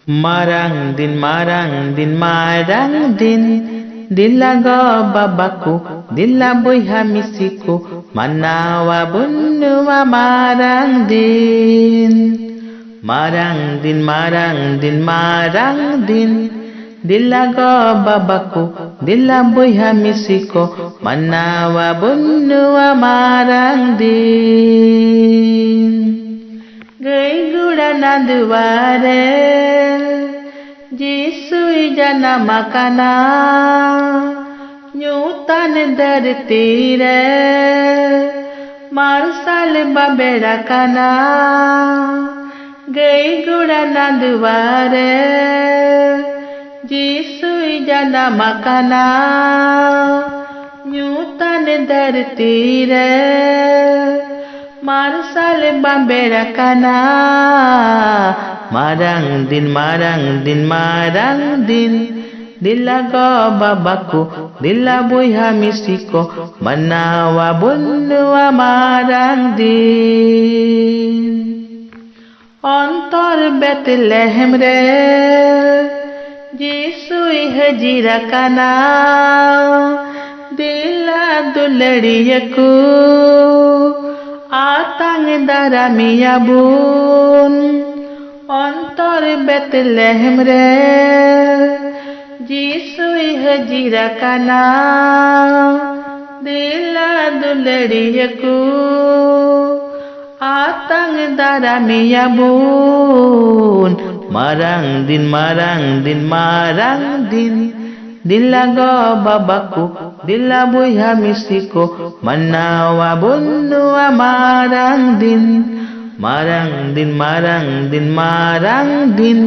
Marang din dilago babaku dilaboy hamisiku manawa bunwa marang din dilago babaku dilaboy hamisiko manawa bunwa marang din gay gura nanduware Jisui jana makana nyutan धरती रे मारसाल बबेड़ा kana गई गुड़ा नंदवारे जिसुई जना मकाना nyutan धरती रे मारसाल बबेड़ा kana marang din dilago babaku dilaboy hamisiko manawa bunwa marang din ontor Bethlehem re jisui hajira kana dila duladiyaku atang daramiya bun ontor Bethlehem re jisui hajira kana dila duladiyaku atang daramiya bun marang din dilago babaku dilaboy hamisiko manawa bunwa marang din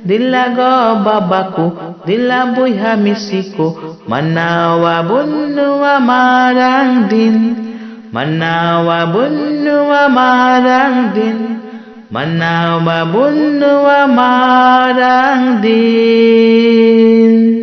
dilago babaku dilaboy hamisiko manawa bunwa marang din manawa bunwa marang din